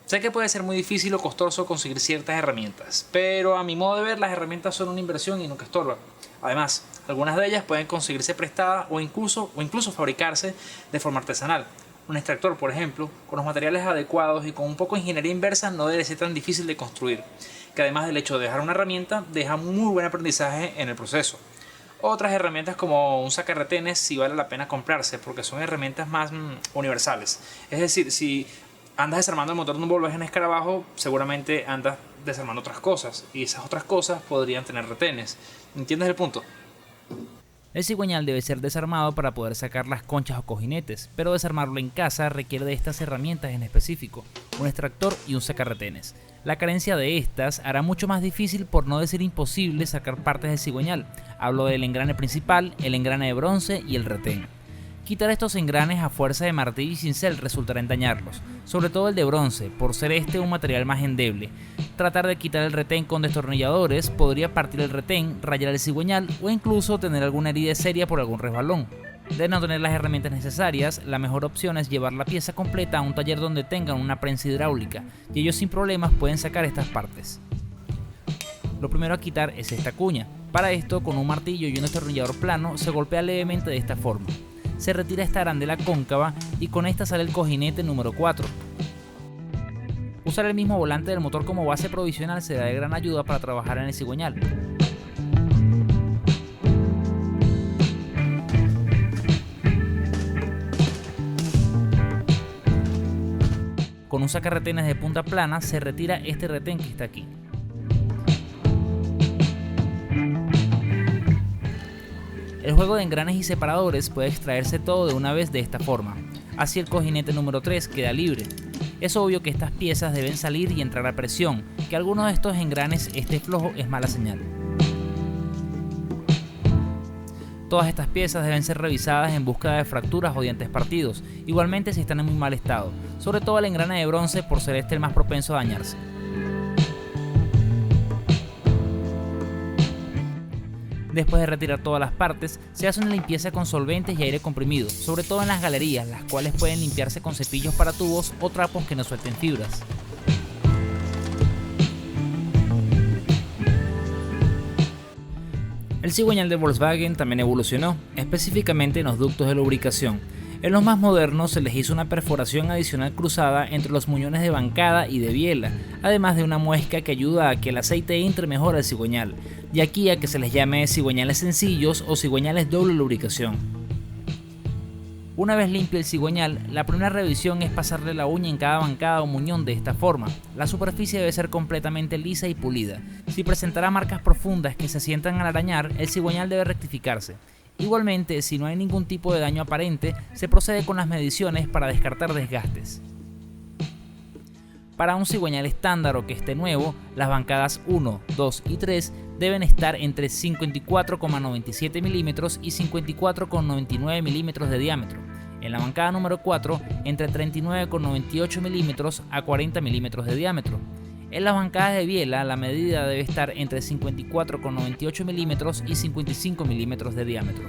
Sé que puede ser muy difícil o costoso conseguir ciertas herramientas, pero a mi modo de ver las herramientas son una inversión y nunca estorban. Además, algunas de ellas pueden conseguirse prestadas o incluso fabricarse de forma artesanal. Un extractor, por ejemplo, con los materiales adecuados y con un poco de ingeniería inversa no debe ser tan difícil de construir, que además del hecho de dejar una herramienta, deja muy buen aprendizaje en el proceso. Otras herramientas como un sacarretenes sí vale la pena comprarse porque son herramientas más universales. Es decir, si andas desarmando el motor de un Volkswagen Escarabajo, seguramente andas desarmando otras cosas y esas otras cosas podrían tener retenes. ¿Entiendes el punto? El cigüeñal debe ser desarmado para poder sacar las conchas o cojinetes, pero desarmarlo en casa requiere de estas herramientas en específico, un extractor y un sacarretenes. La carencia de estas hará mucho más difícil, por no decir imposible, sacar partes del cigüeñal. Hablo del engrane principal, el engrane de bronce y el retén. Quitar estos engranes a fuerza de martillo y cincel resultará en dañarlos, sobre todo el de bronce, por ser este un material más endeble. Tratar de quitar el retén con destornilladores podría partir el retén, rayar el cigüeñal o incluso tener alguna herida seria por algún resbalón. De no tener las herramientas necesarias, la mejor opción es llevar la pieza completa a un taller donde tengan una prensa hidráulica y ellos sin problemas pueden sacar estas partes. Lo primero a quitar es esta cuña. Para esto, con un martillo y un destornillador plano se golpea levemente de esta forma. Se retira esta arandela cóncava y con esta sale el cojinete número 4. Usar el mismo volante del motor como base provisional será de gran ayuda para trabajar en el cigüeñal. Con un sacarretenes de punta plana se retira este retén que está aquí. El juego de engranes y separadores puede extraerse todo de una vez de esta forma. Así el cojinete número 3 queda libre. Es obvio que estas piezas deben salir y entrar a presión. Que alguno de estos engranes esté flojo es mala señal. Todas estas piezas deben ser revisadas en búsqueda de fracturas o dientes partidos, igualmente si están en muy mal estado, sobre todo el engrane de bronce por ser este el más propenso a dañarse. Después de retirar todas las partes, se hace una limpieza con solventes y aire comprimido, sobre todo en las galerías, las cuales pueden limpiarse con cepillos para tubos o trapos que no suelten fibras. El cigüeñal de Volkswagen también evolucionó, específicamente en los ductos de lubricación. En los más modernos se les hizo una perforación adicional cruzada entre los muñones de bancada y de biela, además de una muesca que ayuda a que el aceite entre mejor al cigüeñal, y aquí a que se les llame cigüeñales sencillos o cigüeñales doble lubricación. Una vez limpio el cigüeñal, la primera revisión es pasarle la uña en cada bancada o muñón de esta forma. La superficie debe ser completamente lisa y pulida. Si presentará marcas profundas que se sientan al arañar, el cigüeñal debe rectificarse. Igualmente, si no hay ningún tipo de daño aparente, se procede con las mediciones para descartar desgastes. Para un cigüeñal estándar o que esté nuevo, las bancadas 1, 2 y 3 deben estar entre 54,97 milímetros y 54,99 milímetros de diámetro. En la bancada número 4, entre 39,98 milímetros a 40 milímetros de diámetro. En las bancadas de biela, la medida debe estar entre 54,98 milímetros y 55 milímetros de diámetro.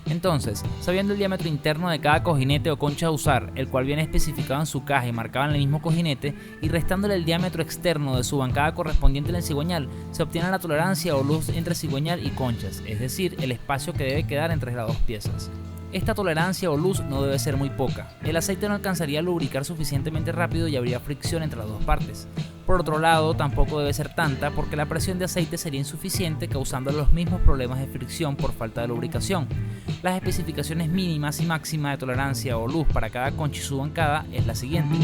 Entonces, sabiendo el diámetro interno de cada cojinete o concha a usar, el cual viene especificado en su caja y marcado en el mismo cojinete, y restándole el diámetro externo de su bancada correspondiente en el cigüeñal, se obtiene la tolerancia o luz entre cigüeñal y conchas, es decir, el espacio que debe quedar entre las dos piezas. Esta tolerancia o luz no debe ser muy poca. El aceite no alcanzaría a lubricar suficientemente rápido y habría fricción entre las dos partes. Por otro lado, tampoco debe ser tanta porque la presión de aceite sería insuficiente, causando los mismos problemas de fricción por falta de lubricación. Las especificaciones mínimas y máximas de tolerancia o luz para cada concha y su bancada es la siguiente.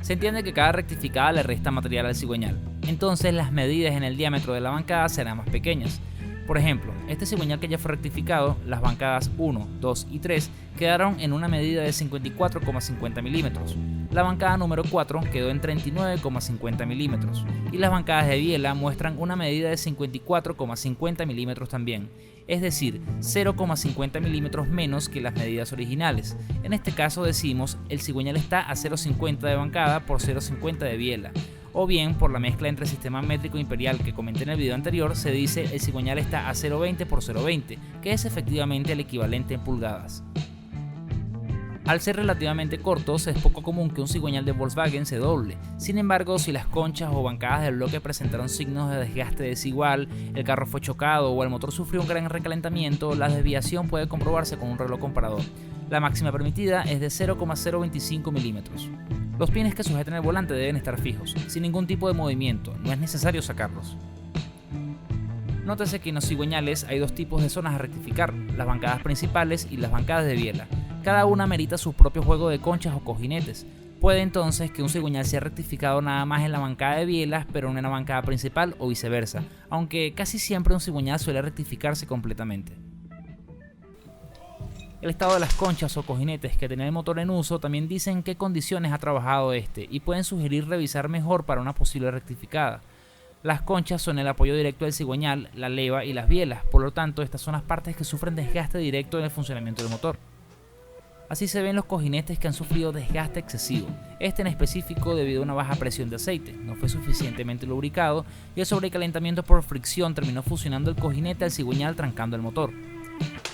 Se entiende que cada rectificada le resta material al cigüeñal, entonces las medidas en el diámetro de la bancada serán más pequeñas. Por ejemplo, este cigüeñal que ya fue rectificado, las bancadas 1, 2 y 3 quedaron en una medida de 54,50 milímetros. La bancada número 4 quedó en 39,50 milímetros y las bancadas de biela muestran una medida de 54,50 milímetros también, es decir, 0,50 milímetros menos que las medidas originales. En este caso decimos el cigüeñal está a 0,50 de bancada por 0,50 de biela, o bien por la mezcla entre sistema métrico imperial que comenté en el video anterior, se dice el cigüeñal está a 0,20 por 0,20, que es efectivamente el equivalente en pulgadas. Al ser relativamente cortos, es poco común que un cigüeñal de Volkswagen se doble. Sin embargo, si las conchas o bancadas del bloque presentaron signos de desgaste desigual, el carro fue chocado o el motor sufrió un gran recalentamiento, la desviación puede comprobarse con un reloj comparador. La máxima permitida es de 0,025 milímetros. Los pines que sujetan el volante deben estar fijos, sin ningún tipo de movimiento, no es necesario sacarlos. Nótese que en los cigüeñales hay dos tipos de zonas a rectificar, las bancadas principales y las bancadas de biela. Cada una merita su propio juego de conchas o cojinetes. Puede entonces que un cigüeñal sea rectificado nada más en la bancada de bielas, pero no en la bancada principal o viceversa, aunque casi siempre un cigüeñal suele rectificarse completamente. El estado de las conchas o cojinetes que tiene el motor en uso también dicen en qué condiciones ha trabajado este y pueden sugerir revisar mejor para una posible rectificada. Las conchas son el apoyo directo del cigüeñal, la leva y las bielas, por lo tanto estas son las partes que sufren desgaste directo en el funcionamiento del motor. Así se ven los cojinetes que han sufrido desgaste excesivo, este en específico debido a una baja presión de aceite, no fue suficientemente lubricado y el sobrecalentamiento por fricción terminó fusionando el cojinete al cigüeñal trancando el motor.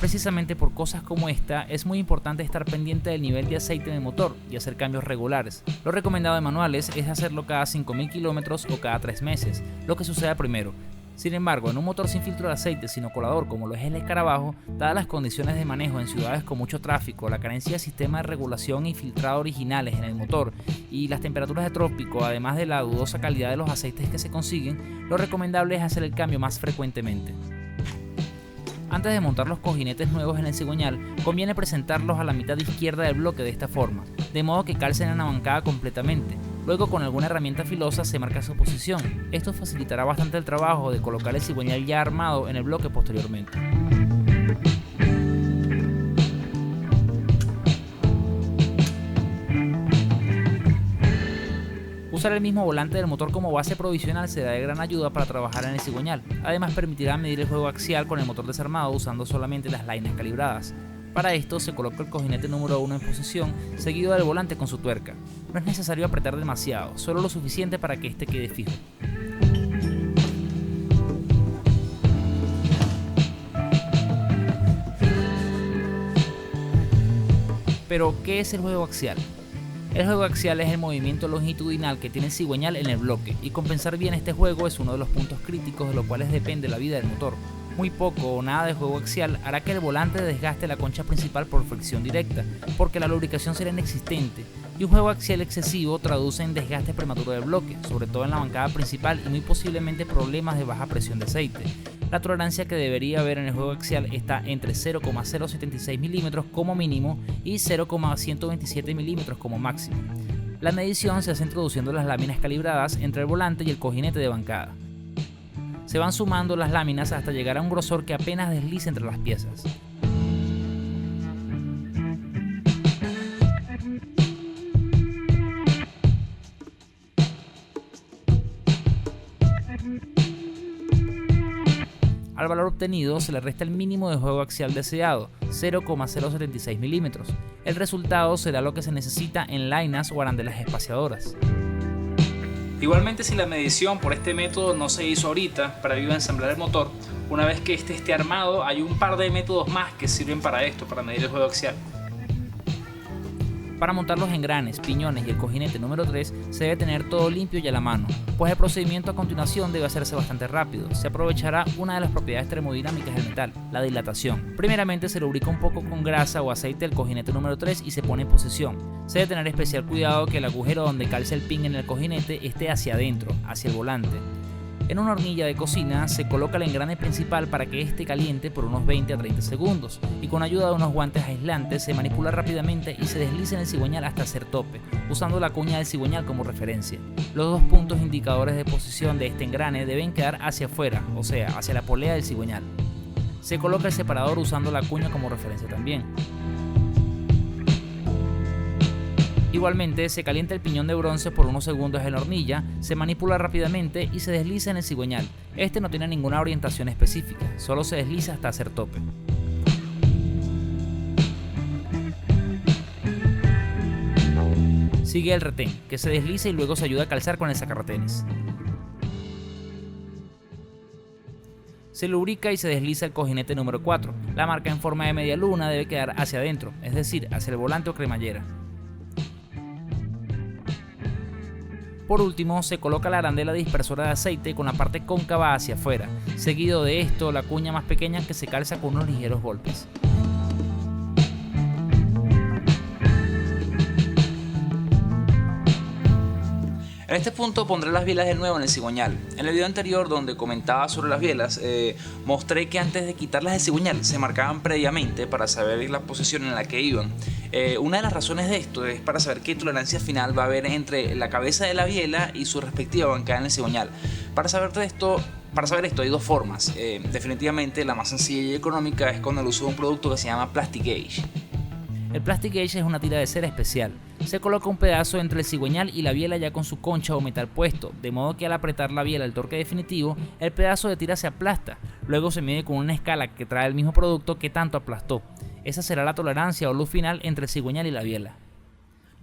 Precisamente por cosas como esta, es muy importante estar pendiente del nivel de aceite en el motor y hacer cambios regulares. Lo recomendado de manuales es hacerlo cada 5.000 kilómetros o cada 3 meses, lo que suceda primero. Sin embargo, en un motor sin filtro de aceite sino colador como lo es el Escarabajo, dadas las condiciones de manejo en ciudades con mucho tráfico, la carencia de sistema de regulación y filtrado originales en el motor y las temperaturas de trópico, además de la dudosa calidad de los aceites que se consiguen, lo recomendable es hacer el cambio más frecuentemente. Antes de montar los cojinetes nuevos en el cigüeñal, conviene presentarlos a la mitad izquierda del bloque de esta forma, de modo que calcen en la bancada completamente. Luego con alguna herramienta filosa se marca su posición. Esto facilitará bastante el trabajo de colocar el cigüeñal ya armado en el bloque posteriormente. Usar el mismo volante del motor como base provisional será de gran ayuda para trabajar en el cigüeñal. Además permitirá medir el juego axial con el motor desarmado usando solamente las lainas calibradas. Para esto se coloca el cojinete número 1 en posición, seguido del volante con su tuerca. No es necesario apretar demasiado, solo lo suficiente para que este quede fijo. Pero, ¿qué es el juego axial? El juego axial es el movimiento longitudinal que tiene el cigüeñal en el bloque, y compensar bien este juego es uno de los puntos críticos de los cuales depende la vida del motor. Muy poco o nada de juego axial hará que el volante desgaste la concha principal por fricción directa, porque la lubricación será inexistente, y un juego axial excesivo traduce en desgaste prematuro del bloque, sobre todo en la bancada principal y muy posiblemente problemas de baja presión de aceite. La tolerancia que debería haber en el juego axial está entre 0,076 milímetros como mínimo y 0,127 milímetros como máximo. La medición se hace introduciendo las láminas calibradas entre el volante y el cojinete de bancada. Se van sumando las láminas hasta llegar a un grosor que apenas desliza entre las piezas. Al valor obtenido se le resta el mínimo de juego axial deseado, 0,076 milímetros. El resultado será lo que se necesita en lainas o arandelas espaciadoras. Igualmente, si la medición por este método no se hizo ahorita previo a ensamblar el motor, una vez que este esté armado hay un par de métodos más que sirven para esto, para medir el juego axial. Para montar los engranes, piñones y el cojinete número 3 se debe tener todo limpio y a la mano, pues el procedimiento a continuación debe hacerse bastante rápido. Se aprovechará una de las propiedades termodinámicas del metal, la dilatación. Primeramente se lubrica un poco con grasa o aceite el cojinete número 3 y se pone en posición. Se debe tener especial cuidado que el agujero donde calce el pin en el cojinete esté hacia adentro, hacia el volante. En una hornilla de cocina se coloca el engrane principal para que esté caliente por unos 20 a 30 segundos y con ayuda de unos guantes aislantes se manipula rápidamente y se desliza en el cigüeñal hasta hacer tope, usando la cuña del cigüeñal como referencia. Los dos puntos indicadores de posición de este engrane deben quedar hacia afuera, o sea, hacia la polea del cigüeñal. Se coloca el separador usando la cuña como referencia también. Igualmente, se calienta el piñón de bronce por unos segundos en la hornilla, se manipula rápidamente y se desliza en el cigüeñal. Este no tiene ninguna orientación específica, solo se desliza hasta hacer tope. Sigue el retén, que se desliza y luego se ayuda a calzar con el sacarretenes. Se lubrica y se desliza el cojinete número 4. La marca en forma de media luna debe quedar hacia adentro, es decir, hacia el volante o cremallera. Por último, se coloca la arandela dispersora de aceite con la parte cóncava hacia afuera, seguido de esto la cuña más pequeña que se calza con unos ligeros golpes. En este punto pondré las bielas de nuevo en el cigüeñal. En el video anterior, donde comentaba sobre las bielas, mostré que antes de quitarlas del cigüeñal se marcaban previamente para saber la posición en la que iban. Una de las razones de esto es para saber qué tolerancia final va a haber entre la cabeza de la biela y su respectiva bancada en el cigüeñal. Para saber esto hay dos formas. Definitivamente la más sencilla y económica es con el uso de un producto que se llama Plastic Gauge. El Plastic Gauge es una tira de cera especial. Se coloca un pedazo entre el cigüeñal y la biela ya con su concha o metal puesto, de modo que al apretar la biela al torque definitivo, el pedazo de tira se aplasta. Luego se mide con una escala que trae el mismo producto que tanto aplastó. Esa será la tolerancia o luz final entre el cigüeñal y la biela.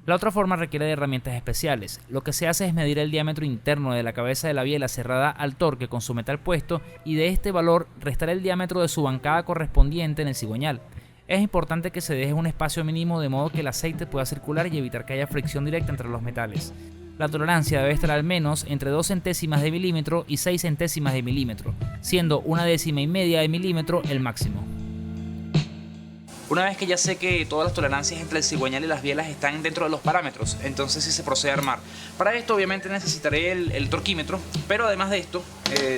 La otra forma requiere de herramientas especiales. Lo que se hace es medir el diámetro interno de la cabeza de la biela cerrada al torque con su metal puesto y de este valor restar el diámetro de su bancada correspondiente en el cigüeñal. Es importante que se deje un espacio mínimo de modo que el aceite pueda circular y evitar que haya fricción directa entre los metales. La tolerancia debe estar al menos entre 2 centésimas de milímetro y 6 centésimas de milímetro, siendo 1/10 y media de milímetro el máximo. Una vez que ya sé que todas las tolerancias entre el cigüeñal y las bielas están dentro de los parámetros, entonces sí se procede a armar. Para esto obviamente necesitaré el torquímetro, pero además de esto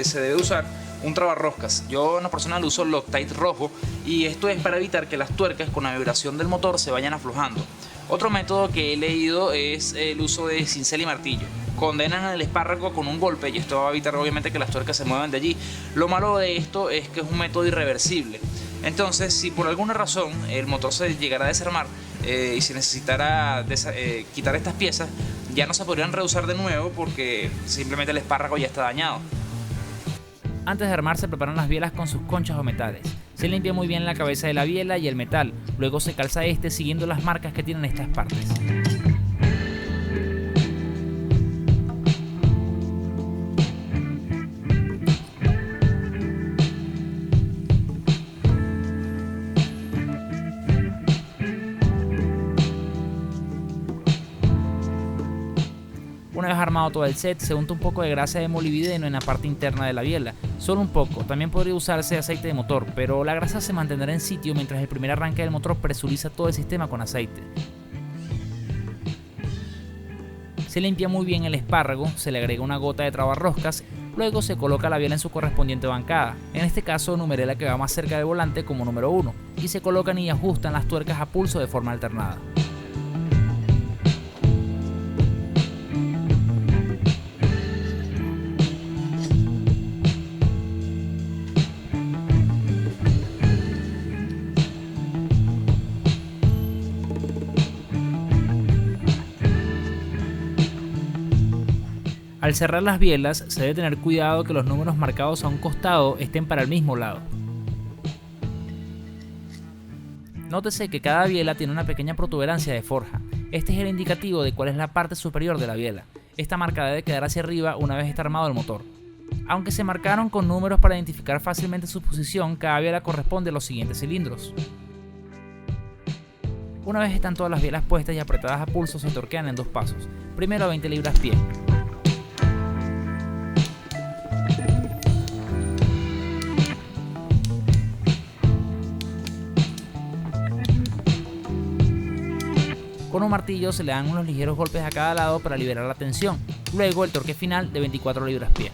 se debe usar un trabarroscas. Yo en lo personal uso Loctite rojo y esto es para evitar que las tuercas con la vibración del motor se vayan aflojando. Otro método que he leído es el uso de cincel y martillo. Condenan el espárrago con un golpe y esto va a evitar obviamente que las tuercas se muevan de allí. Lo malo de esto es que es un método irreversible. Entonces, si por alguna razón el motor se llegara a desarmar y se necesitara quitar estas piezas, ya no se podrían reusar de nuevo porque simplemente el espárrago ya está dañado. Antes de armar se preparan las bielas con sus conchas o metales. Se limpia muy bien la cabeza de la biela y el metal, luego se calza este siguiendo las marcas que tienen estas partes. Una vez armado todo el set, se unta un poco de grasa de molibdeno en la parte interna de la biela, solo un poco. También podría usarse aceite de motor, pero la grasa se mantendrá en sitio mientras el primer arranque del motor presuriza todo el sistema con aceite. Se limpia muy bien el espárrago, se le agrega una gota de trabarroscas, luego se coloca la biela en su correspondiente bancada. En este caso numeré la que va más cerca del volante como número 1, y se colocan y ajustan las tuercas a pulso de forma alternada. Al cerrar las bielas se debe tener cuidado que los números marcados a un costado estén para el mismo lado. Nótese que cada biela tiene una pequeña protuberancia de forja. Este es el indicativo de cuál es la parte superior de la biela. Esta marca debe quedar hacia arriba una vez está armado el motor. Aunque se marcaron con números para identificar fácilmente su posición, cada biela corresponde a los siguientes cilindros. Una vez están todas las bielas puestas y apretadas a pulso, se torquean en 2 pasos. Primero a 20 libras-pie. Con un martillo se le dan unos ligeros golpes a cada lado para liberar la tensión. Luego el torque final de 24 libras-pie.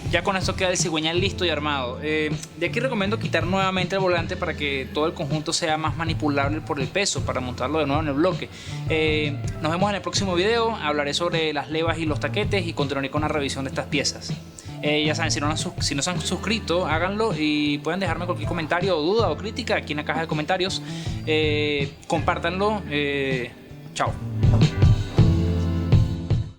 Ya con esto queda el cigüeñal listo y armado. De aquí recomiendo quitar nuevamente el volante para que todo el conjunto sea más manipulable por el peso, para montarlo de nuevo en el bloque. Nos vemos en el próximo video. Hablaré sobre las levas y los taquetes y continuaré con la revisión de estas piezas. Ya saben, si no se han suscrito, háganlo y pueden dejarme cualquier comentario o duda o crítica aquí en la caja de comentarios. Compártanlo. Chao.